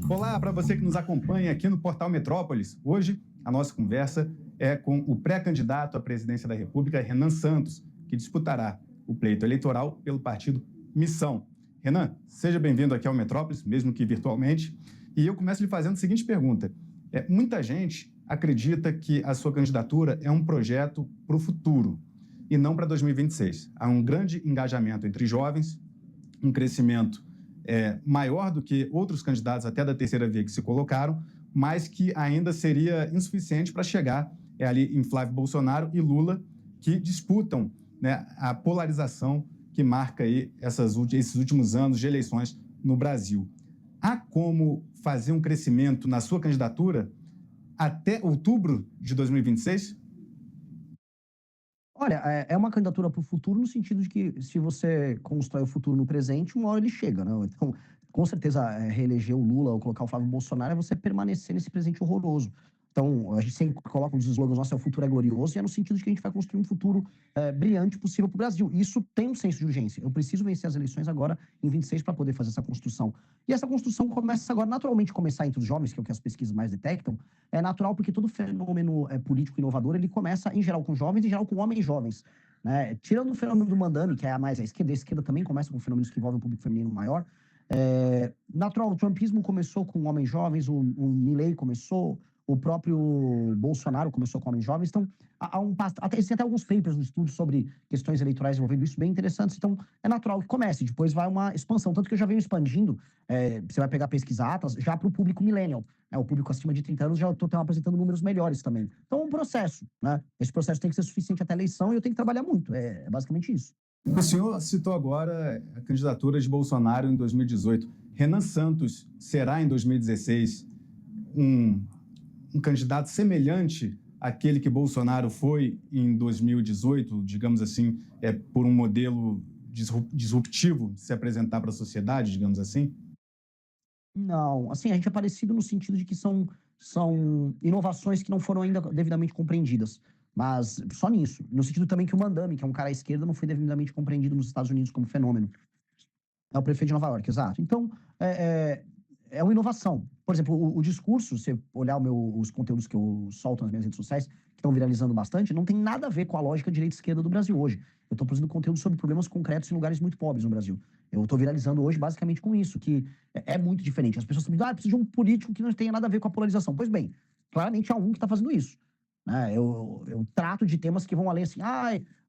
Olá para você que nos acompanha aqui no Portal Metrópolis. Hoje a nossa conversa é com o pré-candidato à presidência da República, Renan Santos, que disputará o pleito eleitoral pelo partido Missão. Renan, seja bem-vindo aqui ao Metrópolis, mesmo que virtualmente. E eu começo lhe fazendo a seguinte pergunta. Muita gente acredita que a sua candidatura é um projeto para o futuro e não para 2026. Há um grande engajamento entre jovens, um crescimento maior do que outros candidatos até da terceira via que se colocaram, mas que ainda seria insuficiente para chegar ali em Flávio Bolsonaro e Lula, que disputam, né, a polarização que marca aí esses últimos anos de eleições no Brasil. Há como fazer um crescimento na sua candidatura até outubro de 2026? Olha, é uma candidatura para o futuro no sentido de que se você constrói o futuro no presente, uma hora ele chega, né? Então, com certeza, reeleger o Lula ou colocar o Flávio Bolsonaro é você permanecer nesse presente horroroso. Então, a gente sempre coloca um dos slogans nossos, o futuro é glorioso, e é no sentido de que a gente vai construir um futuro brilhante possível para o Brasil. E isso tem um senso de urgência. Eu preciso vencer as eleições agora, em 26, para poder fazer essa construção. E essa construção começa agora, naturalmente, começar entre os jovens, que é o que as pesquisas mais detectam. É natural porque todo fenômeno político inovador, ele começa, em geral, com jovens, em geral, com homens jovens. Né? Tirando o fenômeno do Mandami, que é a mais à esquerda, a esquerda também começa com fenômenos que envolvem o público feminino maior. Natural, o trumpismo começou com homens jovens, o Milley começou, o próprio Bolsonaro começou com homens jovens. Então, existem até alguns papers no estudo sobre questões eleitorais envolvendo isso, bem interessantes. Então, é natural que comece, depois vai uma expansão. Tanto que eu já venho expandindo, você vai pegar pesquisa Atlas, já para o público millennial. O público acima de 30 anos já estou apresentando números melhores também. Então, é um processo, né? Esse processo tem que ser suficiente até a eleição e eu tenho que trabalhar muito. É basicamente isso. O senhor citou agora a candidatura de Bolsonaro em 2018. Renan Santos será, em 2016, um candidato semelhante àquele que Bolsonaro foi em 2018, digamos assim, por um modelo disruptivo de se apresentar para a sociedade, digamos assim? Não, assim, a gente é parecido no sentido de que são inovações que não foram ainda devidamente compreendidas. Mas só nisso. No sentido também que o Mandami, que é um cara à esquerda, não foi devidamente compreendido nos Estados Unidos como fenômeno. É o prefeito de Nova York, exato. Então, é uma inovação. Por exemplo, o discurso, se você olhar os conteúdos que eu solto nas minhas redes sociais, que estão viralizando bastante, não tem nada a ver com a lógica direita-esquerda do Brasil hoje. Eu estou produzindo conteúdo sobre problemas concretos em lugares muito pobres no Brasil. Eu estou viralizando hoje basicamente com isso, que é muito diferente. As pessoas estão dizendo, precisa de um político que não tenha nada a ver com a polarização. Pois bem, claramente há um que está fazendo isso. Né? Eu trato de temas que vão além assim,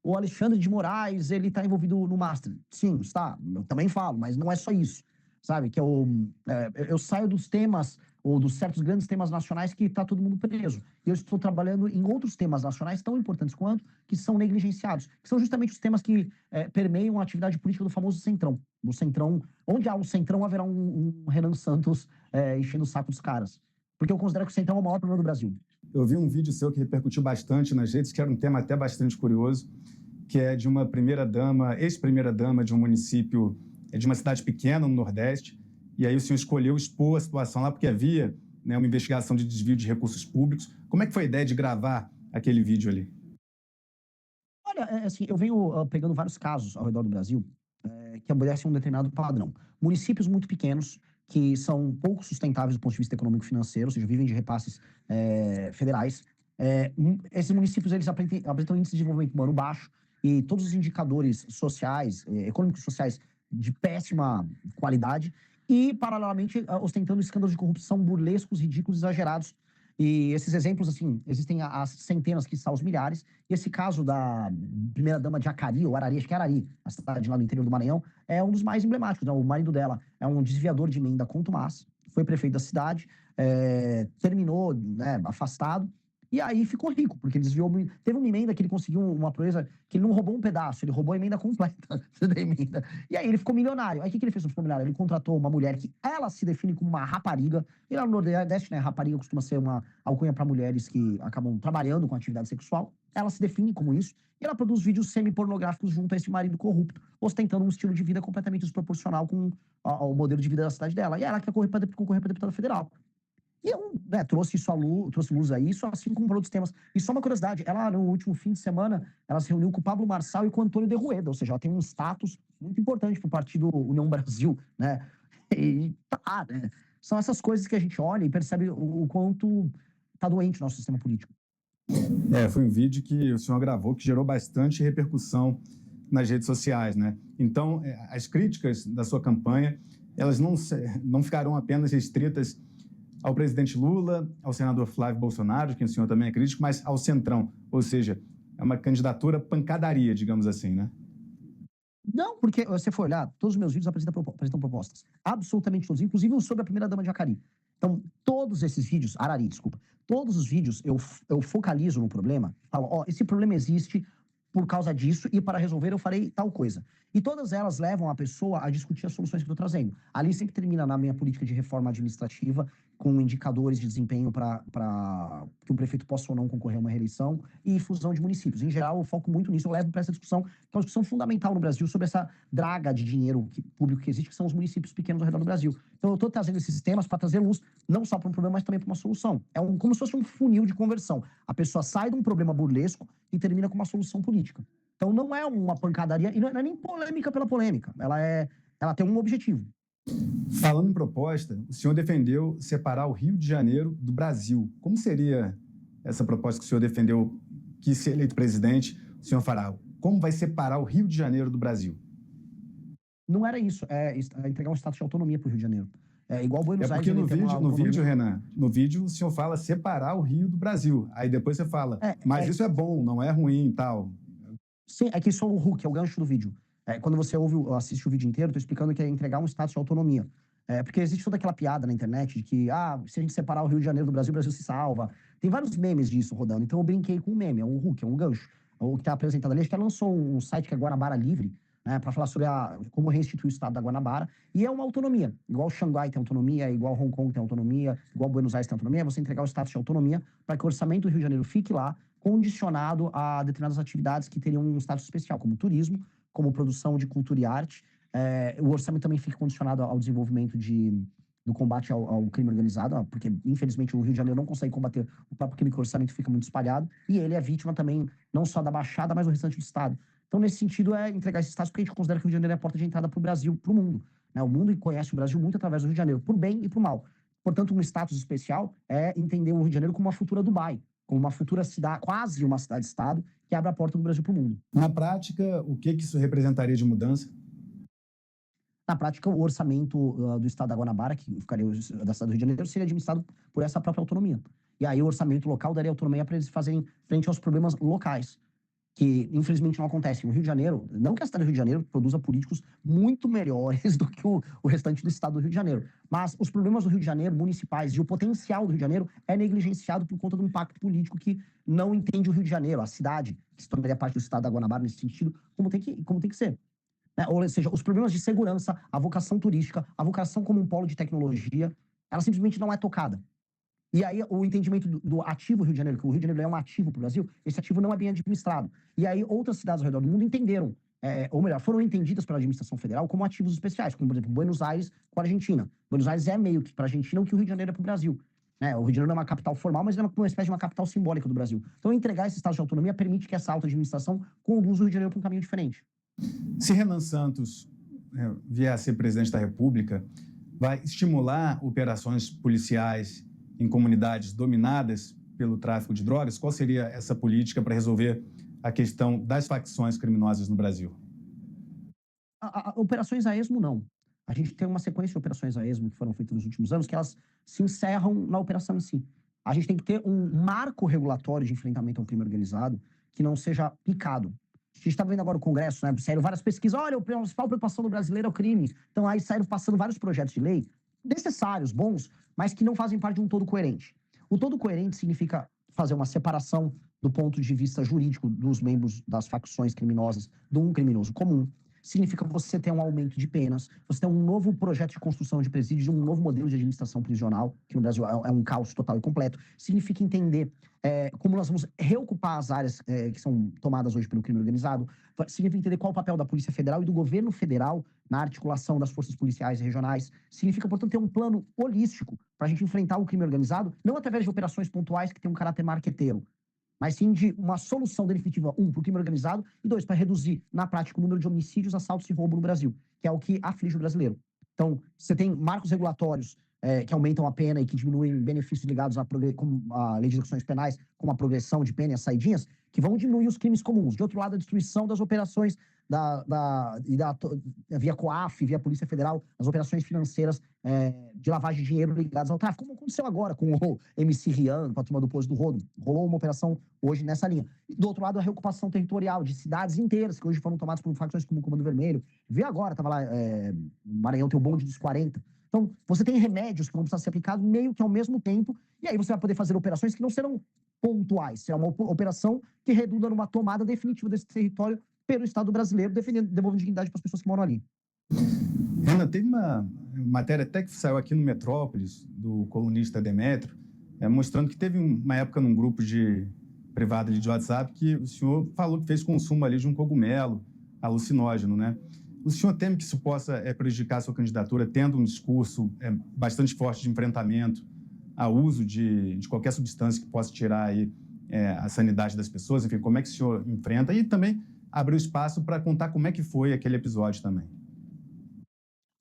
o Alexandre de Moraes, ele está envolvido no Master. Sim, está, eu também falo, mas não é só isso. Sabe, que eu saio dos temas, ou dos certos grandes temas nacionais que está todo mundo preso. E eu estou trabalhando em outros temas nacionais tão importantes quanto, que são negligenciados, que são justamente os temas que permeiam a atividade política do famoso Centrão. No Centrão, onde há um Centrão, haverá um Renan Santos enchendo o saco dos caras. Porque eu considero que o Centrão é o maior problema do Brasil. Eu vi um vídeo seu que repercutiu bastante nas redes, que era um tema até bastante curioso, que é de uma primeira-dama, ex-primeira-dama de um município, de uma cidade pequena no Nordeste, e aí o senhor escolheu expor a situação lá porque havia, né, uma investigação de desvio de recursos públicos. Como é que foi a ideia de gravar aquele vídeo ali? Olha, assim, eu venho pegando vários casos ao redor do Brasil que obedecem um determinado padrão. Municípios muito pequenos, que são pouco sustentáveis do ponto de vista econômico e financeiro, ou seja, vivem de repasses federais. Esses municípios, eles apresentam índice de desenvolvimento humano baixo e todos os indicadores sociais, econômicos e sociais, de péssima qualidade e, paralelamente, ostentando escândalos de corrupção burlescos, ridículos, exagerados. E esses exemplos, assim, existem as centenas, que são os milhares. E esse caso da primeira-dama de Acari, ou Arari, acho que é Arari, a cidade lá no interior do Maranhão, é um dos mais emblemáticos. Né? O marido dela é um desviador de emenda contumaz, foi prefeito da cidade, terminou, né, afastado, e aí ficou rico, porque ele desviou. Teve uma emenda que ele conseguiu uma proeza que ele não roubou um pedaço, ele roubou a emenda completa da emenda. E aí ele ficou milionário. Aí o que ele fez para ficar milionário? Ele contratou uma mulher que ela se define como uma rapariga. E lá no Nordeste, né, rapariga costuma ser uma alcunha para mulheres que acabam trabalhando com atividade sexual. Ela se define como isso. E ela produz vídeos semi-pornográficos junto a esse marido corrupto, ostentando um estilo de vida completamente desproporcional com o modelo de vida da cidade dela. E ela quer concorrer para deputada federal. E eu, né, trouxe luz a isso, assim como para outros temas. E só uma curiosidade, ela, no último fim de semana, ela se reuniu com o Pablo Marçal e com o Antônio de Rueda, ou seja, ela tem um status muito importante para o partido União Brasil, né? E tá, né? São essas coisas que a gente olha e percebe o quanto está doente o nosso sistema político. Foi um vídeo que o senhor gravou que gerou bastante repercussão nas redes sociais, né? Então, as críticas da sua campanha, elas não ficarão apenas restritas ao presidente Lula, ao senador Flávio Bolsonaro, que o senhor também é crítico, mas ao Centrão, ou seja, é uma candidatura pancadaria, digamos assim, né? Não, porque você for olhar, todos os meus vídeos apresentam propostas. Absolutamente todos, inclusive sobre a primeira-dama de Acari. Então, todos esses vídeos, Arari, desculpa, todos os vídeos eu focalizo no problema, falo, esse problema existe por causa disso e para resolver eu farei tal coisa. E todas elas levam a pessoa a discutir as soluções que eu estou trazendo. Ali sempre termina na minha política de reforma administrativa, com indicadores de desempenho para que um prefeito possa ou não concorrer a uma reeleição e fusão de municípios. Em geral, eu foco muito nisso, eu levo para essa discussão, que é uma discussão fundamental no Brasil sobre essa draga de dinheiro público que existe, que são os municípios pequenos ao redor do Brasil. Então, eu estou trazendo esses temas para trazer luz, não só para um problema, mas também para uma solução. Como se fosse um funil de conversão. A pessoa sai de um problema burlesco e termina com uma solução política. Então, não é uma pancadaria, e não é nem polêmica pela polêmica. Ela tem um objetivo. Falando em proposta, o senhor defendeu separar o Rio de Janeiro do Brasil. Como seria essa proposta que o senhor defendeu, que se eleito presidente, o senhor fará? Como vai separar o Rio de Janeiro do Brasil? Não era isso, é entregar um status de autonomia para o Rio de Janeiro. É igual Buenos Aires. Porque no vídeo, Renan, no vídeo o senhor fala separar o Rio do Brasil. Aí depois você fala, mas isso é bom, não é ruim e tal. Sim, é que isso é o hook, é o gancho do vídeo. Quando você assiste o vídeo inteiro, eu tô explicando que é entregar um status de autonomia. Porque existe toda aquela piada na internet de que, se a gente separar o Rio de Janeiro do Brasil, o Brasil se salva. Tem vários memes disso rodando. Então eu brinquei com um meme, é um hook, é um gancho. O que está apresentado ali, acho que ela lançou um site que é Guanabara Livre, né, para falar sobre como restituir o estado da Guanabara. E é uma autonomia. Igual Xangai tem autonomia, igual Hong Kong tem autonomia, igual Buenos Aires tem autonomia. É você entregar o status de autonomia para que o orçamento do Rio de Janeiro fique lá, condicionado a determinadas atividades que teriam um status especial, como turismo, como produção de cultura e arte. O orçamento também fica condicionado ao desenvolvimento do combate ao crime organizado, porque, infelizmente, o Rio de Janeiro não consegue combater o próprio crime, que o orçamento fica muito espalhado, e ele é vítima também, não só da Baixada, mas do restante do Estado. Então, nesse sentido, é entregar esse status, porque a gente considera que o Rio de Janeiro é a porta de entrada para o Brasil, para o mundo. Né? O mundo conhece o Brasil muito através do Rio de Janeiro, por bem e por mal. Portanto, um status especial é entender o Rio de Janeiro como uma futura Dubai, como uma futura cidade, quase uma cidade-estado, que abre a porta do Brasil para o mundo. Na prática, o que isso representaria de mudança? Na prática, o orçamento do estado da Guanabara, que ficaria da cidade do Rio de Janeiro, seria administrado por essa própria autonomia. E aí o orçamento local daria autonomia para eles fazerem frente aos problemas locais, que infelizmente não acontecem. O Rio de Janeiro, não que a cidade do Rio de Janeiro produza políticos muito melhores do que o restante do estado do Rio de Janeiro, mas os problemas do Rio de Janeiro, municipais, e o potencial do Rio de Janeiro é negligenciado por conta de um pacto político que não entende o Rio de Janeiro, a cidade, que se tornaria parte do estado da Guanabara nesse sentido, como tem que ser. Ou seja, os problemas de segurança, a vocação turística, a vocação como um polo de tecnologia, ela simplesmente não é tocada. E aí o entendimento do ativo Rio de Janeiro, que o Rio de Janeiro é um ativo para o Brasil, esse ativo não é bem administrado. E aí outras cidades ao redor do mundo entenderam, ou melhor, foram entendidas pela administração federal como ativos especiais, como, por exemplo, Buenos Aires com a Argentina. Buenos Aires é meio que para a Argentina o que o Rio de Janeiro é para o Brasil. O Rio de Janeiro não é uma capital formal, mas é uma espécie de uma capital simbólica do Brasil. Então, entregar esse estado de autonomia permite que essa alta administração conduza o Rio de Janeiro para um caminho diferente. Se Renan Santos vier a ser presidente da República, vai estimular operações policiais em comunidades dominadas pelo tráfico de drogas? Qual seria essa política para resolver a questão das facções criminosas no Brasil? Operações a esmo, não. A gente tem uma sequência de operações a esmo que foram feitas nos últimos anos que elas se encerram na operação em si. A gente tem que ter um marco regulatório de enfrentamento ao crime organizado que não seja picado. A gente está vendo agora o Congresso, né? Saíram várias pesquisas. Olha, a principal preocupação do brasileiro é o crime. Então, aí saíram passando vários projetos de lei necessários, bons, mas que não fazem parte de um todo coerente. O todo coerente significa fazer uma separação do ponto de vista jurídico dos membros das facções criminosas de um criminoso comum. Significa você ter um aumento de penas, você ter um novo projeto de construção de presídios, um novo modelo de administração prisional, que no Brasil é um caos total e completo. Significa entender como nós vamos reocupar as áreas que são tomadas hoje pelo crime organizado. Significa entender qual o papel da Polícia Federal e do governo federal na articulação das forças policiais e regionais. Significa, portanto, ter um plano holístico para a gente enfrentar o crime organizado, não através de operações pontuais que têm um caráter marqueteiro, mas sim de uma solução definitiva, para o crime organizado, e 2, para reduzir, na prática, o número de homicídios, assaltos e roubo no Brasil, que é o que aflige o brasileiro. Então, você tem marcos regulatórios que aumentam a pena e que diminuem benefícios ligados como a lei de execuções penais, como a progressão de pena e as saidinhas, que vão diminuir os crimes comuns. De outro lado, a destruição das operações via COAF, via Polícia Federal, as operações financeiras de lavagem de dinheiro ligadas ao tráfico, como aconteceu agora com o MC Rian, com a turma do Poço do Rodo. Rolou uma operação hoje nessa linha. E, do outro lado, a reocupação territorial de cidades inteiras, que hoje foram tomadas por facções como o Comando Vermelho. Vê agora, estava lá, no Maranhão tem o bonde dos 40. Então, você tem remédios que vão precisar ser aplicados meio que ao mesmo tempo, e aí você vai poder fazer operações que não serão pontuais, será uma operação que redunda numa tomada definitiva desse território pelo Estado brasileiro, devolvendo dignidade para as pessoas que moram ali. Renan, teve uma matéria até que saiu aqui no Metrópolis, do colunista Demétrio, mostrando que teve uma época num grupo privado ali de WhatsApp que o senhor falou que fez consumo ali de um cogumelo alucinógeno, né? O senhor teme que isso possa prejudicar a sua candidatura, tendo um discurso bastante forte de enfrentamento ao uso de qualquer substância que possa tirar aí, a sanidade das pessoas? Enfim, como é que o senhor enfrenta? E também abriu espaço para contar como é que foi aquele episódio também.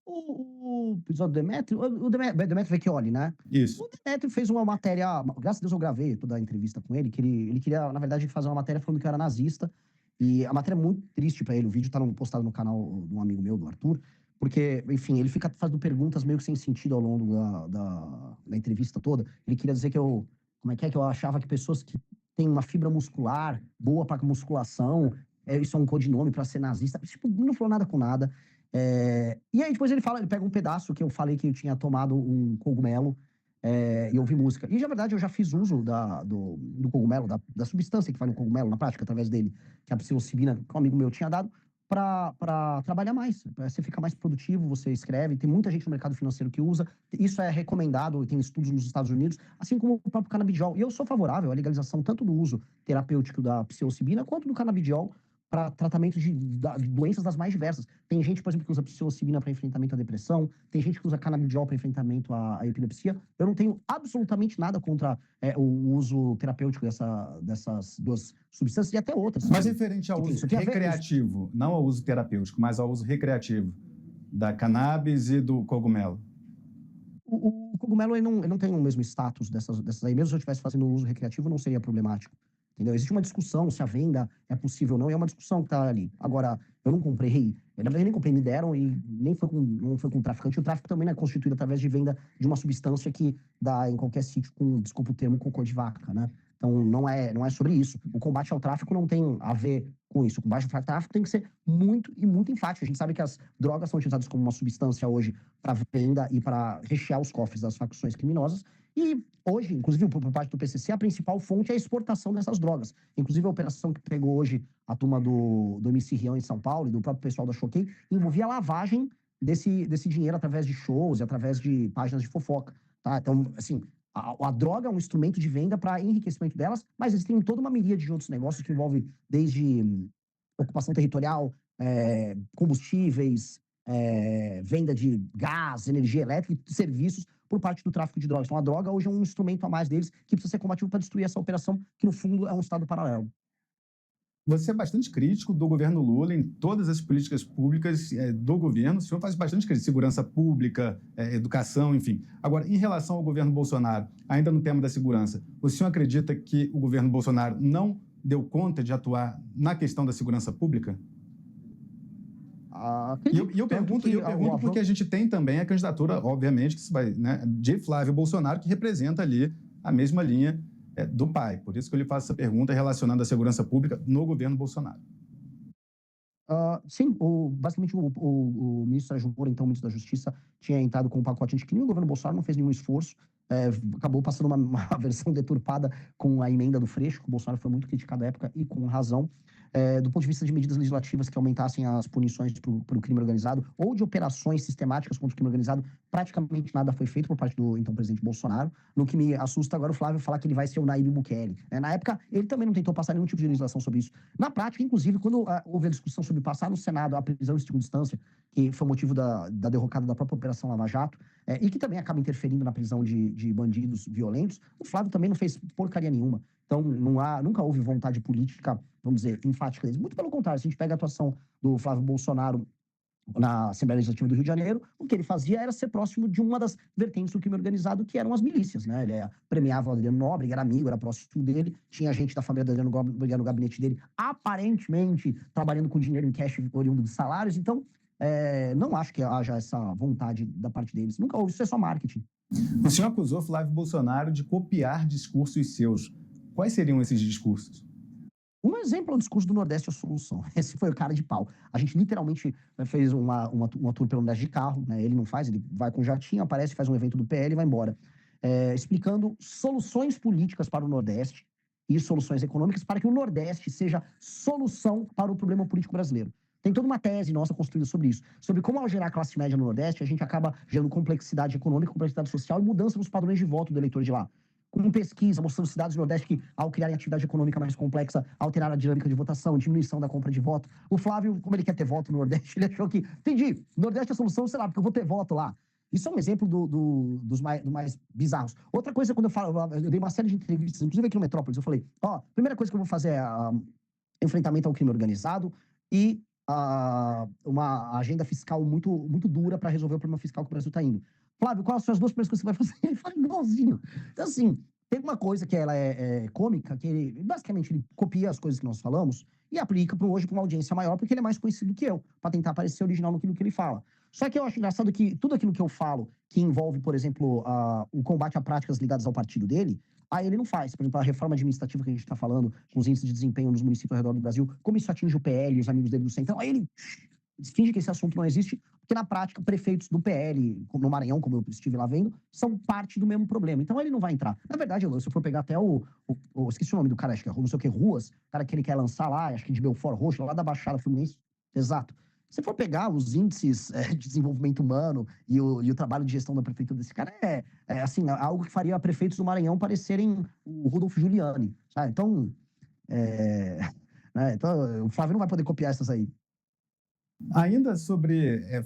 O episódio do Demétrio, o Demétrio Vecchioli, né? Isso. O Demétrio fez uma matéria, graças a Deus eu gravei toda a entrevista com ele, que ele queria, na verdade, fazer uma matéria falando que eu era nazista, e a matéria é muito triste pra ele, o vídeo tá postado no canal de um amigo meu, do Arthur, porque, enfim, ele fica fazendo perguntas meio que sem sentido ao longo da entrevista toda. Ele queria dizer que que eu achava que pessoas que têm uma fibra muscular boa pra musculação, isso é um codinome pra ser nazista. Tipo, não falou nada com nada. E aí depois ele pega um pedaço que eu falei que eu tinha tomado um cogumelo e ouvi música. E, na verdade, eu já fiz uso do cogumelo, da substância que vai no cogumelo, na prática, através dele, que a psilocibina, que um amigo meu tinha dado, para trabalhar mais. Pra você ficar mais produtivo, você escreve. Tem muita gente no mercado financeiro que usa. Isso é recomendado, tem estudos nos Estados Unidos, assim como o próprio canabidiol. E eu sou favorável à legalização tanto do uso terapêutico da psilocibina quanto do canabidiol para tratamento de doenças das mais diversas. Tem gente, por exemplo, que usa psilocibina para enfrentamento à depressão, tem gente que usa canabidiol para enfrentamento à epilepsia. Eu não tenho absolutamente nada contra o uso terapêutico dessas duas substâncias e até outras. Mas referente ao uso recreativo, não ao uso terapêutico, mas ao uso recreativo da cannabis e do cogumelo. O cogumelo ele não tem o mesmo status dessas aí. Mesmo se eu estivesse fazendo uso recreativo, não seria problemático. Entendeu? Existe uma discussão se a venda é possível ou não, e é uma discussão que está ali. Agora, eu não comprei, na verdade, nem comprei, me deram e não foi com o traficante. O tráfico também não é constituído através de venda de uma substância que dá em qualquer sítio com, desculpa o termo, cocô de vaca, né? Então, não é sobre isso. O combate ao tráfico não tem a ver com isso. O combate ao tráfico tem que ser muito e muito enfático. A gente sabe que as drogas são utilizadas como uma substância hoje para venda e para rechear os cofres das facções criminosas. E hoje, inclusive por parte do PCC, a principal fonte é a exportação dessas drogas. Inclusive a operação que pegou hoje a turma do MC Rian em São Paulo e do próprio pessoal da Choquei, envolvia a lavagem desse dinheiro através de shows e através de páginas de fofoca. Tá? Então, assim, a droga é um instrumento de venda para enriquecimento delas, mas existem toda uma miríade de outros negócios que envolvem desde ocupação territorial, combustíveis, venda de gás, energia elétrica e serviços por parte do tráfico de drogas. Então, a droga hoje é um instrumento a mais deles que precisa ser combativo para destruir essa operação, que no fundo é um Estado paralelo. Você é bastante crítico do governo Lula em todas as políticas públicas do governo. O senhor faz bastante crítica, segurança pública, educação, enfim. Agora, em relação ao governo Bolsonaro, ainda no tema da segurança, o senhor acredita que o governo Bolsonaro não deu conta de atuar na questão da segurança pública? E eu pergunto porque a gente tem também a candidatura, obviamente, que vai, né, de Flávio Bolsonaro, que representa ali a mesma linha do pai. Por isso que eu lhe faço essa pergunta relacionando a segurança pública no governo Bolsonaro. Sim, basicamente o ministro Sérgio Moro, então ministro da Justiça, tinha entrado com um pacote anticrime. O governo Bolsonaro não fez nenhum esforço, acabou passando uma versão deturpada com a emenda do Freixo, que o Bolsonaro foi muito criticado à época e com razão. Do ponto de vista de medidas legislativas que aumentassem as punições para o crime organizado ou de operações sistemáticas contra o crime organizado, praticamente nada foi feito por parte do então presidente Bolsonaro. No que me assusta agora o Flávio falar que ele vai ser o Nayib Bukele. Na época, ele também não tentou passar nenhum tipo de legislação sobre isso. Na prática, inclusive, quando houve a discussão sobre passar no Senado a prisão em segunda instância, que foi o motivo da derrocada da própria Operação Lava Jato, e que também acaba interferindo na prisão de bandidos violentos, o Flávio também não fez porcaria nenhuma. Então, nunca houve vontade política, vamos dizer, enfática deles. Muito pelo contrário, se a gente pega a atuação do Flávio Bolsonaro na Assembleia Legislativa do Rio de Janeiro, o que ele fazia era ser próximo de uma das vertentes do crime organizado, que eram as milícias, né? Ele premiava o Adriano Nóbrega, era amigo, era próximo dele, tinha gente da família do Adriano Nóbrega no gabinete dele, aparentemente trabalhando com dinheiro em cash oriundo de salários. Então, não acho que haja essa vontade da parte deles. Nunca houve, isso é só marketing. O senhor acusou Flávio Bolsonaro de copiar discursos seus. Quais seriam esses discursos? Um exemplo é o discurso do Nordeste é a solução. Esse foi o cara de pau. A gente literalmente fez uma tour pelo Nordeste de carro, né? Ele não faz, ele vai com jatinho, aparece, faz um evento do PL e vai embora. Explicando soluções políticas para o Nordeste e soluções econômicas para que o Nordeste seja solução para o problema político brasileiro. Tem toda uma tese nossa construída sobre isso, sobre como ao gerar classe média no Nordeste, a gente acaba gerando complexidade econômica, complexidade social e mudança nos padrões de voto do eleitor de lá. Com pesquisa, mostrando cidades do Nordeste que, ao criarem atividade econômica mais complexa, alteraram a dinâmica de votação, diminuição da compra de voto. O Flávio, como ele quer ter voto no Nordeste, ele achou que, entendi, Nordeste é a solução, sei lá, porque eu vou ter voto lá. Isso é um exemplo dos mais bizarros. Outra coisa, quando eu dei uma série de entrevistas, inclusive aqui no Metrópolis, eu falei, primeira coisa que eu vou fazer é enfrentamento ao crime organizado e uma agenda fiscal muito, muito dura para resolver o problema fiscal que o Brasil está indo. Flávio, quais são as duas primeiras coisas que você vai fazer? Ele fala igualzinho. Então, assim, tem uma coisa que ela é cômica, que ele, basicamente ele copia as coisas que nós falamos e aplica hoje para uma audiência maior, porque ele é mais conhecido que eu, para tentar parecer original naquilo que ele fala. Só que eu acho engraçado que tudo aquilo que eu falo, que envolve, por exemplo, o combate a práticas ligadas ao partido dele, aí ele não faz. Por exemplo, a reforma administrativa que a gente está falando, com os índices de desempenho nos municípios ao redor do Brasil, como isso atinge o PL, os amigos dele do Centrão, aí ele finge que esse assunto não existe, porque na prática, prefeitos do PL, no Maranhão, como eu estive lá vendo, são parte do mesmo problema. Então ele não vai entrar. Na verdade, se eu for pegar até esqueci o nome do cara, acho que é não sei o que, Ruas, o cara que ele quer lançar lá, acho que de Belfort Roxo, lá da Baixada Fluminense. Exato. Se for pegar os índices de desenvolvimento humano e o trabalho de gestão da prefeitura desse cara, assim, algo que faria prefeitos do Maranhão parecerem o Rodolfo Giuliani. Sabe? Então, então, o Flávio não vai poder copiar essas aí. Ainda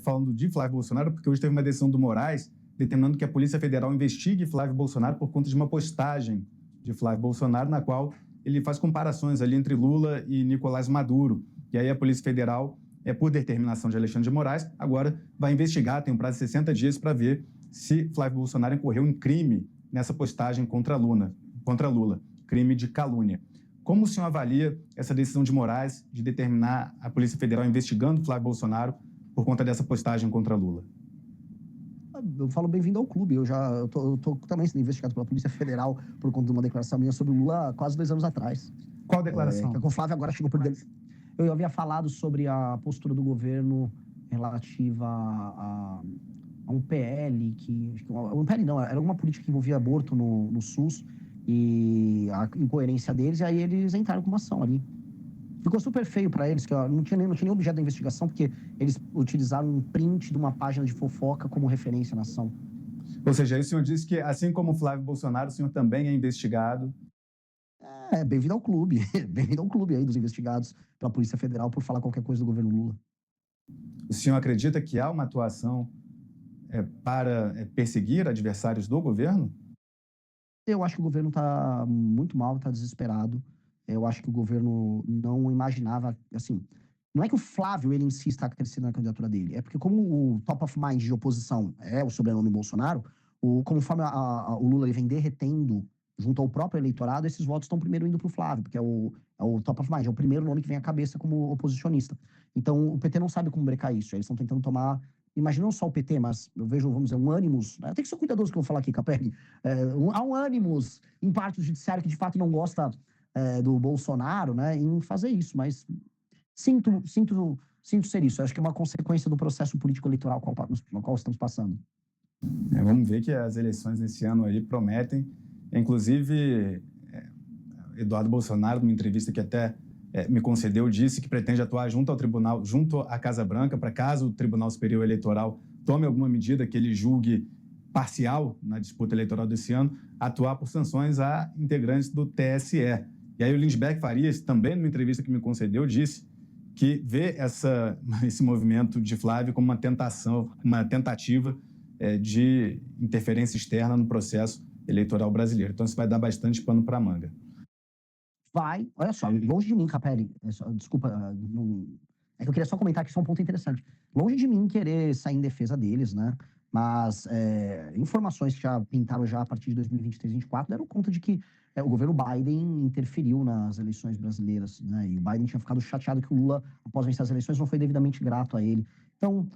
falando de Flávio Bolsonaro, porque hoje teve uma decisão do Moraes determinando que a Polícia Federal investigue Flávio Bolsonaro por conta de uma postagem de Flávio Bolsonaro, na qual ele faz comparações ali entre Lula e Nicolás Maduro. E aí a Polícia Federal, por determinação de Alexandre de Moraes, agora vai investigar, tem um prazo de 60 dias para ver se Flávio Bolsonaro incorreu em crime nessa postagem contra Lula, crime de calúnia. Como o senhor avalia essa decisão de Moraes de determinar a Polícia Federal investigando Flávio Bolsonaro por conta dessa postagem contra Lula? Eu falo bem-vindo ao clube. Eu tô também sendo investigado pela Polícia Federal por conta de uma declaração minha sobre o Lula há quase 2 anos atrás. Qual declaração? Que o Flávio agora chegou por dentro. Eu havia falado sobre a postura do governo relativa a um PL um PL não, era alguma política que envolvia aborto no SUS e a incoerência deles, e aí eles entraram com uma ação ali. Ficou super feio para eles, que não tinha nem objeto da investigação, porque eles utilizaram um print de uma página de fofoca como referência na ação. Ou seja, aí o senhor disse que, assim como o Flávio Bolsonaro, o senhor também é investigado. Bem-vindo ao clube. Bem-vindo ao clube aí dos investigados pela Polícia Federal por falar qualquer coisa do governo Lula. O senhor acredita que há uma atuação para perseguir adversários do governo? Eu acho que o governo está muito mal, está desesperado. Eu acho que o governo não imaginava, assim, não é que o Flávio, ele em si está crescendo na candidatura dele, é porque como o top of mind de oposição é o sobrenome Bolsonaro, conforme o Lula ele vem derretendo junto ao próprio eleitorado, esses votos estão primeiro indo para o Flávio, porque é o top of mind, é o primeiro nome que vem à cabeça como oposicionista. Então, o PT não sabe como brecar isso, eles estão tentando tomar, imagina não só o PT, mas eu vejo, vamos dizer, um ânimos, tem que ser cuidadoso que eu vou falar aqui, Capelli, há um ânimos em parte do judiciário que de fato não gosta do Bolsonaro, né, em fazer isso, mas sinto ser isso. Acho que é uma consequência do processo político-eleitoral no qual estamos passando. Vamos ver que as eleições nesse ano aí prometem. Inclusive, Eduardo Bolsonaro, numa entrevista que até me concedeu, disse que pretende atuar junto ao tribunal, junto à Casa Branca, para caso o Tribunal Superior Eleitoral tome alguma medida que ele julgue parcial na disputa eleitoral desse ano, atuar por sanções a integrantes do TSE. E aí o Lindsberg Farias, também numa entrevista que me concedeu, disse que vê esse movimento de Flávio como uma tentativa de interferência externa no processo eleitoral brasileiro. Então isso vai dar bastante pano para a manga. Vai, olha só, longe de mim, Capelli, desculpa, é que eu queria só comentar aqui só um ponto interessante. Longe de mim querer sair em defesa deles, né? Mas informações que já pintaram já a partir de 2023, 2024 deram conta de que o governo Biden interferiu nas eleições brasileiras, né? E o Biden tinha ficado chateado que o Lula, após vencer as eleições, não foi devidamente grato a ele. Então,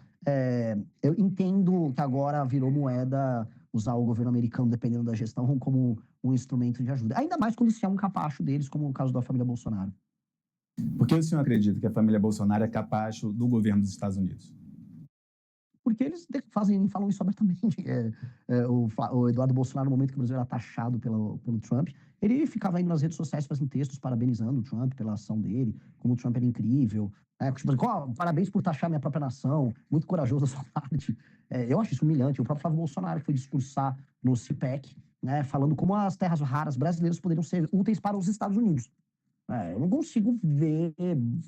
eu entendo que agora virou moeda usar o governo americano, dependendo da gestão, como um instrumento de ajuda. Ainda mais quando se é um capacho deles, como o caso da família Bolsonaro. Por que o senhor acredita que a família Bolsonaro é capacho do governo dos Estados Unidos? Porque eles falam isso abertamente. O Eduardo Bolsonaro, no momento que o Brasil era taxado pelo Trump, ele ficava indo nas redes sociais fazendo textos parabenizando o Trump pela ação dele, como o Trump era incrível. Tipo, parabéns por taxar minha própria nação, muito corajoso da sua parte. Eu acho isso humilhante. O próprio Flávio Bolsonaro foi discursar no CPEC, né, falando como as terras raras brasileiras poderiam ser úteis para os Estados Unidos. Eu não consigo ver,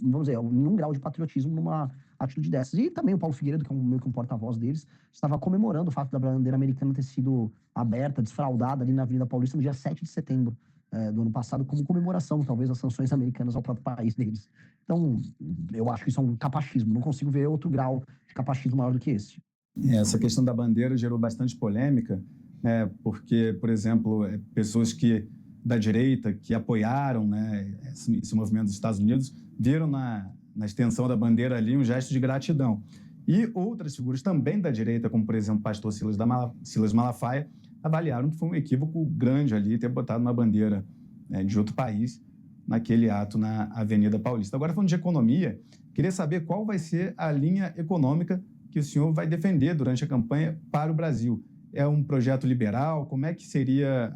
vamos dizer, nenhum grau de patriotismo numa atitude dessas. E também o Paulo Figueiredo, que é meio que um porta-voz deles, estava comemorando o fato da bandeira americana ter sido aberta, desfraldada ali na Avenida Paulista no dia 7 de setembro do ano passado, como comemoração, talvez, das sanções americanas ao próprio país deles. Então, eu acho que isso é um capachismo. Não consigo ver outro grau de capachismo maior do que esse. Essa questão da bandeira gerou bastante polêmica, né, porque, por exemplo, pessoas da direita que apoiaram, né, esse movimento dos Estados Unidos viram na extensão da bandeira ali um gesto de gratidão. E outras figuras também da direita, como, por exemplo, o pastor Silas Malafaia, avaliaram que foi um equívoco grande ali ter botado uma bandeira, né, de outro país naquele ato na Avenida Paulista. Agora, falando de economia, queria saber qual vai ser a linha econômica que o senhor vai defender durante a campanha para o Brasil. É um projeto liberal? Como é que seria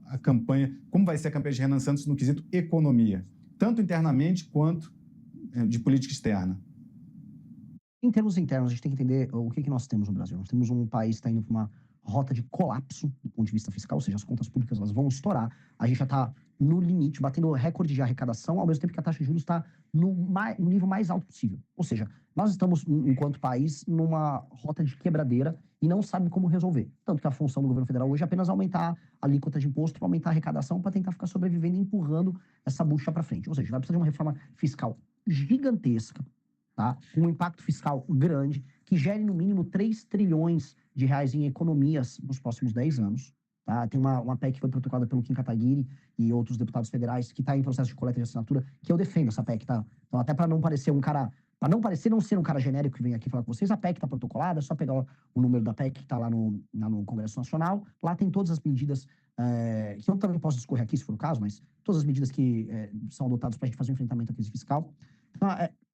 a campanha? Como vai ser a campanha de Renan Santos no quesito economia? Tanto internamente quanto de política externa. Em termos internos, a gente tem que entender o que nós temos no Brasil. Nós temos um país que está indo para uma rota de colapso do ponto de vista fiscal, ou seja, as contas públicas elas vão estourar. A gente já está no limite, batendo recorde de arrecadação, ao mesmo tempo que a taxa de juros está no nível mais alto possível. Ou seja, nós estamos, enquanto país, numa rota de quebradeira e não sabe como resolver. Tanto que a função do governo federal hoje é apenas aumentar a alíquota de imposto para aumentar a arrecadação, para tentar ficar sobrevivendo e empurrando essa bucha para frente. Ou seja, vai precisar de uma reforma fiscal gigantesca, tá? Com um impacto fiscal grande, que gere no mínimo 3 trilhões de reais em economias nos próximos 10 anos. Tá? Tem uma PEC que foi protocolada pelo Kim Kataguiri e outros deputados federais que está em processo de coleta de assinatura, que eu defendo essa PEC, tá? Então, até para não parecer não ser um cara genérico que vem aqui falar com vocês, a PEC está protocolada, é só pegar o número da PEC que está lá no Congresso Nacional. Lá tem todas as medidas, que eu também posso discorrer aqui, se for o caso, mas todas as medidas que são adotadas para a gente fazer um enfrentamento à crise fiscal. Então,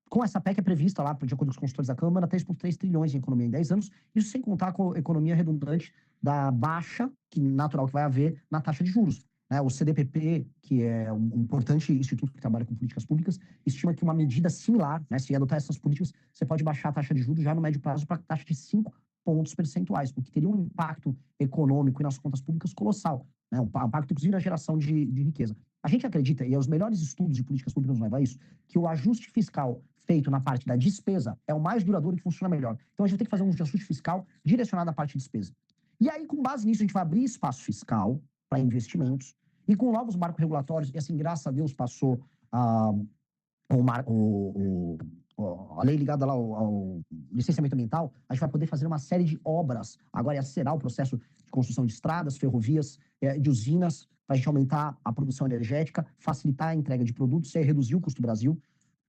com essa PEC é prevista lá, de acordo com os consultores da Câmara, 3,3 trilhões em economia em 10 anos, isso sem contar com a economia redundante da baixa natural que vai haver na taxa de juros. O CDPP, que é um importante instituto que trabalha com políticas públicas, estima que uma medida similar, se adotar essas políticas, você pode baixar a taxa de juros já no médio prazo para a taxa de 5 pontos percentuais, o que teria um impacto econômico e nas contas públicas colossal, um impacto inclusive na geração de riqueza. A gente acredita, e os melhores estudos de políticas públicas nos levam a isso, que o ajuste fiscal feito na parte da despesa é o mais duradouro e que funciona melhor. Então a gente vai ter que fazer um ajuste fiscal direcionado à parte de despesa. E aí, com base nisso, a gente vai abrir espaço fiscal para investimentos e com novos marcos regulatórios, e assim, graças a Deus, passou a lei ligada lá ao licenciamento ambiental, a gente vai poder fazer uma série de obras. Agora acelerar o processo de construção de estradas, ferrovias, de usinas, para a gente aumentar a produção energética, facilitar a entrega de produtos, reduzir o custo do Brasil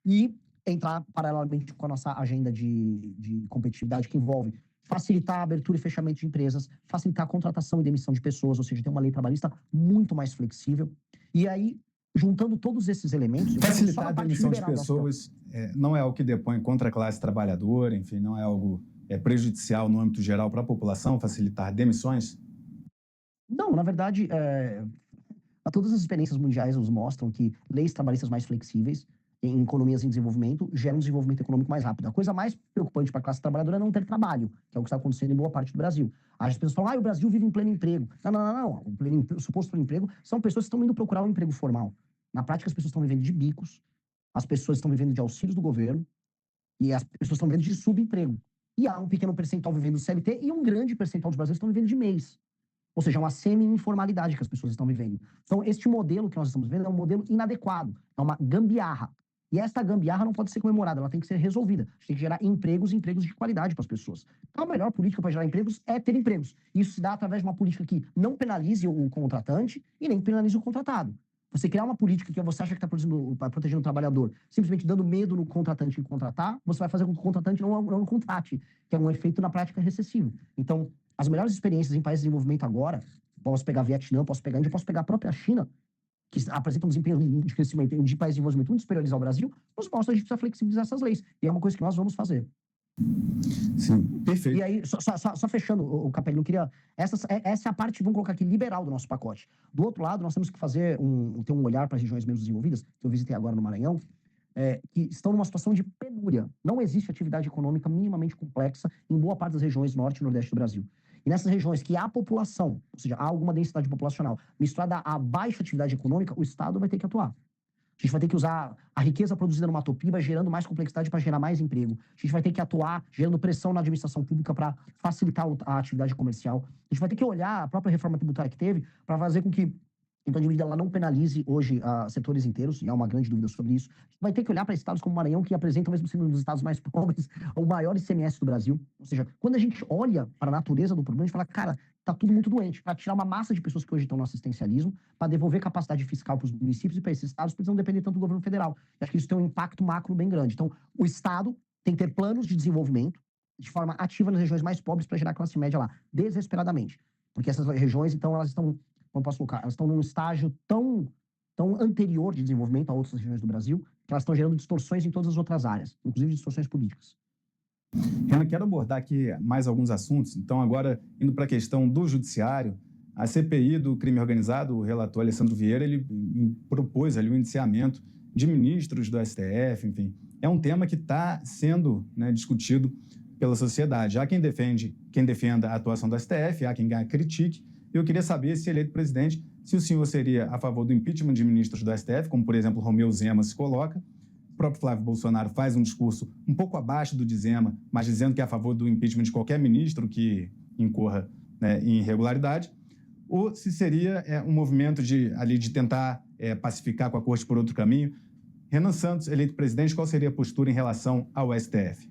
e entrar paralelamente com a nossa agenda de competitividade que envolve facilitar a abertura e fechamento de empresas, facilitar a contratação e demissão de pessoas, ou seja, tem uma lei trabalhista muito mais flexível. E aí, juntando todos esses elementos... Facilitar a demissão de pessoas não é algo que depõe contra a classe trabalhadora, enfim, não é algo prejudicial no âmbito geral para a população, facilitar demissões? Não, na verdade, todas as experiências mundiais nos mostram que leis trabalhistas mais flexíveis em economias em desenvolvimento geram um desenvolvimento econômico mais rápido. A coisa mais preocupante para a classe trabalhadora é não ter trabalho, que é o que está acontecendo em boa parte do Brasil. As pessoas falam, o Brasil vive em pleno emprego. Não. O suposto pleno emprego são pessoas que estão indo procurar um emprego formal. Na prática, as pessoas estão vivendo de bicos, as pessoas estão vivendo de auxílios do governo e as pessoas estão vivendo de subemprego. E há um pequeno percentual vivendo do CLT e um grande percentual dos brasileiros estão vivendo de mês. Ou seja, é uma semi-informalidade que as pessoas estão vivendo. Então, este modelo que nós estamos vivendo é um modelo inadequado, é uma gambiarra. E essa gambiarra não pode ser comemorada, ela tem que ser resolvida. A gente tem que gerar empregos e empregos de qualidade para as pessoas. Então, a melhor política para gerar empregos é ter empregos. Isso se dá através de uma política que não penalize o contratante e nem penalize o contratado. Você criar uma política que você acha que está protegendo o trabalhador, simplesmente dando medo no contratante em contratar, você vai fazer com que o contratante não contrate, que é um efeito na prática recessivo. Então, as melhores experiências em países de desenvolvimento agora, posso pegar Vietnã, posso pegar Índia, posso pegar a própria China, que apresenta um desempenho de crescimento de países de desenvolvimento muito superiores ao Brasil, nos mostra que a gente precisa flexibilizar essas leis. E é uma coisa que nós vamos fazer. Sim, perfeito. E aí, só fechando, o Capelli, eu queria... Essa é a parte, vamos colocar aqui, liberal do nosso pacote. Do outro lado, nós temos que ter um olhar para as regiões menos desenvolvidas, que eu visitei agora no Maranhão, que estão numa situação de penúria. Não existe atividade econômica minimamente complexa em boa parte das regiões norte e nordeste do Brasil. E nessas regiões que há população, ou seja, há alguma densidade populacional, misturada a baixa atividade econômica, o Estado vai ter que atuar. A gente vai ter que usar a riqueza produzida no Mato Piba, gerando mais complexidade para gerar mais emprego. A gente vai ter que atuar gerando pressão na administração pública para facilitar a atividade comercial. A gente vai ter que olhar a própria reforma tributária que teve para fazer com que, então, a medida ela não penalize hoje setores inteiros, e há uma grande dúvida sobre isso. A gente vai ter que olhar para estados como o Maranhão, que apresentam, mesmo sendo um dos estados mais pobres, o maior ICMS do Brasil. Ou seja, quando a gente olha para a natureza do problema, a gente fala, cara, tá tudo muito doente. Para tirar uma massa de pessoas que hoje estão no assistencialismo, para devolver capacidade fiscal para os municípios e para esses estados, para eles não depender tanto do governo federal. Eu acho que isso tem um impacto macro bem grande. Então, o Estado tem que ter planos de desenvolvimento de forma ativa nas regiões mais pobres para gerar classe média lá, desesperadamente. Porque essas regiões, então, elas estão... Como posso colocar? Elas estão num estágio tão anterior de desenvolvimento a outras regiões do Brasil, que elas estão gerando distorções em todas as outras áreas, inclusive distorções políticas. Renan, quero abordar aqui mais alguns assuntos. Então, agora, indo para a questão do judiciário, a CPI do crime organizado, o relator Alessandro Vieira, ele propôs ali o indiciamento de ministros do STF, enfim. É um tema que está sendo, né, discutido pela sociedade. Há quem defenda a atuação do STF, há quem a critique. Eu queria saber, se eleito presidente, se o senhor seria a favor do impeachment de ministros do STF, como, por exemplo, Romeu Zema se coloca. O próprio Flávio Bolsonaro faz um discurso um pouco abaixo do de Zema, mas dizendo que é a favor do impeachment de qualquer ministro que incorra, né, em irregularidade. Ou se seria um movimento de tentar pacificar com a corte por outro caminho. Renan Santos, eleito presidente, qual seria a postura em relação ao STF?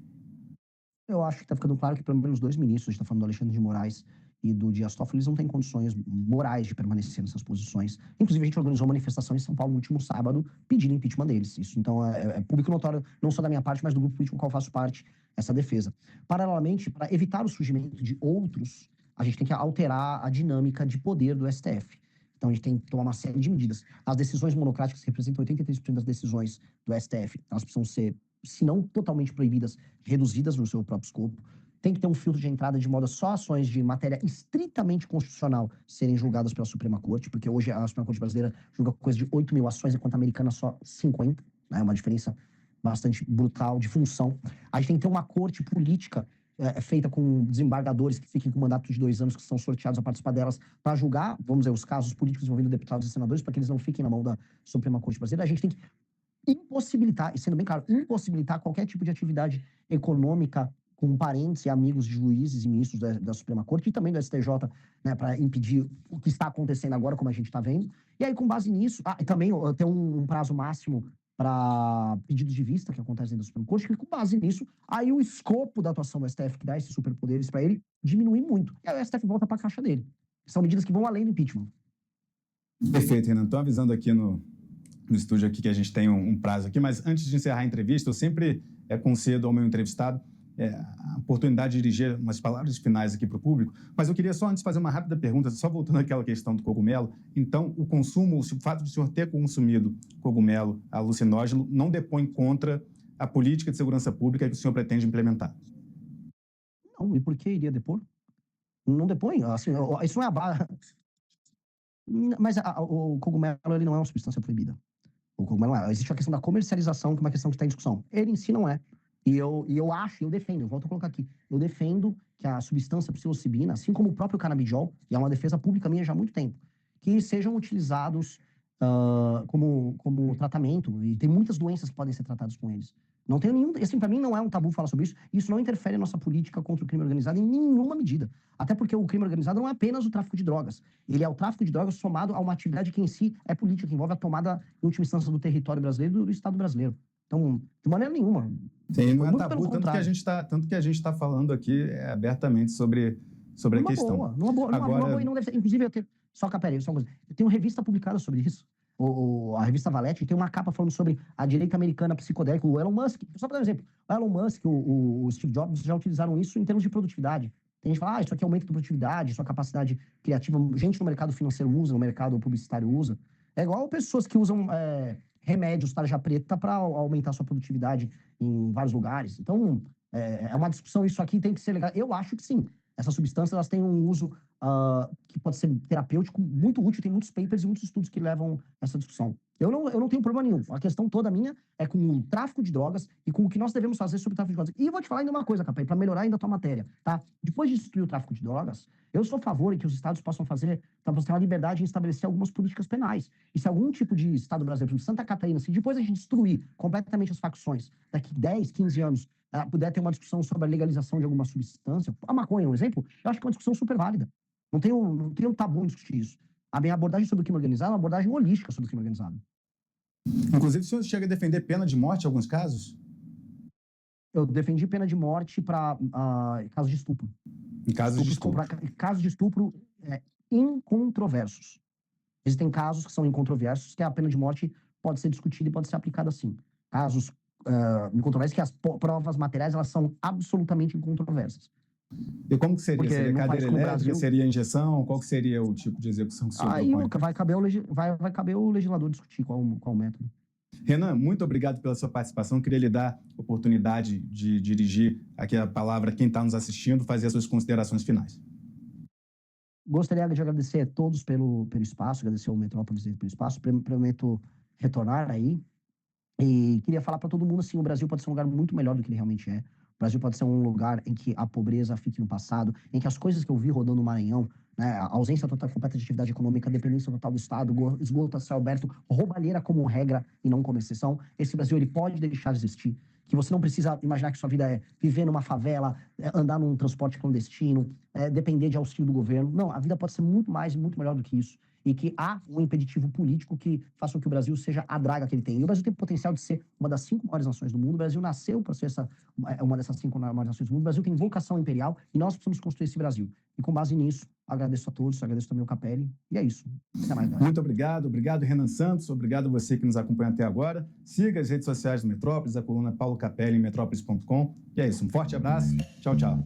Eu acho que está ficando claro que pelo menos dois ministros, a gente está falando do Alexandre de Moraes e do Dias Toffoli, eles não têm condições morais de permanecer nessas posições. Inclusive, a gente organizou uma manifestação em São Paulo no último sábado pedindo impeachment deles. Isso, então, é público notório, não só da minha parte, mas do grupo político com o qual faço parte, essa defesa. Paralelamente, para evitar o surgimento de outros, a gente tem que alterar a dinâmica de poder do STF. Então, a gente tem que tomar uma série de medidas. As decisões monocráticas, que representam 83% das decisões do STF, elas precisam ser, se não totalmente proibidas, reduzidas no seu próprio escopo. Tem que ter um filtro de entrada de modo a só ações de matéria estritamente constitucional serem julgadas pela Suprema Corte, porque hoje a Suprema Corte brasileira julga coisa de 8 mil ações, enquanto a americana só 50, né? É uma diferença bastante brutal de função. A gente tem que ter uma corte política feita com desembargadores que fiquem com mandato de 2 anos, que são sorteados a participar delas, para julgar, vamos dizer, os casos políticos envolvendo deputados e senadores, para que eles não fiquem na mão da Suprema Corte brasileira. A gente tem que impossibilitar, e sendo bem claro, impossibilitar qualquer tipo de atividade econômica com parentes e amigos de juízes e ministros da Suprema Corte e também do STJ, né, para impedir o que está acontecendo agora, como a gente está vendo. E aí, com base nisso, e também tem um prazo máximo para pedidos de vista que acontecem dentro da Suprema Corte, que com base nisso, aí o escopo da atuação do STF, que dá esses superpoderes para ele, diminui muito. E aí o STF volta para a caixa dele. São medidas que vão além do impeachment. Perfeito, Renan. Estou avisando aqui no estúdio aqui que a gente tem um prazo aqui, mas antes de encerrar a entrevista, eu sempre concedo ao meu entrevistado a oportunidade de dirigir umas palavras finais aqui para o público, mas eu queria só antes fazer uma rápida pergunta, só voltando àquela questão do cogumelo. Então, o consumo, o fato de o senhor ter consumido cogumelo alucinógeno não depõe contra a política de segurança pública que o senhor pretende implementar? Não, e por que iria depor? Não depõe, assim, isso não é a base. Mas o cogumelo, ele não é uma substância proibida. O cogumelo não é. Existe a questão da comercialização, que é uma questão que está em discussão. Ele em si não é. E eu acho, eu defendo, eu volto a colocar aqui, eu defendo que a substância psilocibina, assim como o próprio canabidiol, e é uma defesa pública minha já há muito tempo, que sejam utilizados como tratamento, e tem muitas doenças que podem ser tratadas com eles. Não tenho nenhum, assim, para mim não é um tabu falar sobre isso, isso não interfere na nossa política contra o crime organizado em nenhuma medida. Até porque o crime organizado não é apenas o tráfico de drogas, ele é o tráfico de drogas somado a uma atividade que em si é política, que envolve a tomada, em última instância, do território brasileiro e do Estado brasileiro. Então, de maneira nenhuma. Sim, não é Muito tabu, pelo tanto que contrário. a gente está falando aqui abertamente sobre a questão. Numa boa, Agora, e não deve ser. Inclusive, só que, peraí, só uma coisa. Tem uma revista publicada sobre isso. A revista Valete tem uma capa falando sobre a direita americana psicodélica. O Elon Musk, só para dar um exemplo, o Elon Musk, o Steve Jobs já utilizaram isso em termos de produtividade. Tem gente que fala, isso aqui aumenta a produtividade, sua capacidade criativa. Gente no mercado financeiro usa, no mercado publicitário usa. É igual pessoas que usam remédios tarja preta para aumentar sua produtividade em vários lugares. Então, é uma discussão, isso aqui tem que ser legal. Eu acho que sim. Essas substâncias elas têm um uso que pode ser terapêutico, muito útil. Tem muitos papers e muitos estudos que levam essa discussão. Eu não tenho problema nenhum. A questão toda minha é com o tráfico de drogas e com o que nós devemos fazer sobre o tráfico de drogas. E vou te falar ainda uma coisa, Capé, para melhorar ainda a tua matéria, tá? Depois de destruir o tráfico de drogas, eu sou a favor de que os estados possam fazer, para você ter uma liberdade em estabelecer algumas políticas penais. E se algum tipo de estado brasileiro, por exemplo, Santa Catarina, se depois a gente destruir completamente as facções, daqui 10, 15 anos, puder ter uma discussão sobre a legalização de alguma substância, a maconha é um exemplo, eu acho que é uma discussão super válida. Não tem um tabu em discutir isso. A minha abordagem sobre o crime organizado é uma abordagem holística sobre o crime organizado. inclusive, o senhor chega a defender pena de morte em alguns casos? Eu defendi pena de morte para casos de estupro. Em casos de estupro. Casos de estupro incontroversos. Existem casos que são incontroversos que a pena de morte pode ser discutida e pode ser aplicada assim. Casos incontroversos que as provas materiais elas são absolutamente incontroversas. E como que seria? Porque Seria num cadeira país como o elétrica? Brasil- Seria injeção? Qual que seria o tipo de execução que o senhor Aí propõe? vai caber o legislador discutir qual o método. Renan, muito obrigado pela sua participação. Queria lhe dar a oportunidade de dirigir aqui a palavra a quem está nos assistindo, fazer as suas considerações finais. Gostaria de agradecer a todos pelo espaço, agradecer ao Metrópolis pelo espaço. Prometo retornar aí. E queria falar para todo mundo assim, o Brasil pode ser um lugar muito melhor do que ele realmente é. O Brasil pode ser um lugar em que a pobreza fique no passado, em que as coisas que eu vi rodando no Maranhão, né, a ausência total completa de atividade econômica, a dependência total do Estado, esgoto a céu aberto, roubalheira como regra e não como exceção, esse Brasil ele pode deixar de existir. Que você não precisa imaginar que sua vida é viver numa favela, andar num transporte clandestino, depender de auxílio do governo. Não, a vida pode ser muito mais e muito melhor do que isso. E que há um impeditivo político que faça com que o Brasil seja a draga que ele tem. E o Brasil tem o potencial de ser uma das 5 maiores nações do mundo. O Brasil nasceu para ser uma dessas 5 maiores nações do mundo. O Brasil tem vocação imperial e nós precisamos construir esse Brasil. E com base nisso, agradeço a todos, agradeço também ao Capelli. E é isso. Até mais, galera. Muito obrigado. Obrigado, Renan Santos. Obrigado a você que nos acompanha até agora. Siga as redes sociais do Metrópolis, a coluna Paulo Capelli em metrópolis.com. E é isso. Um forte abraço. Tchau, tchau.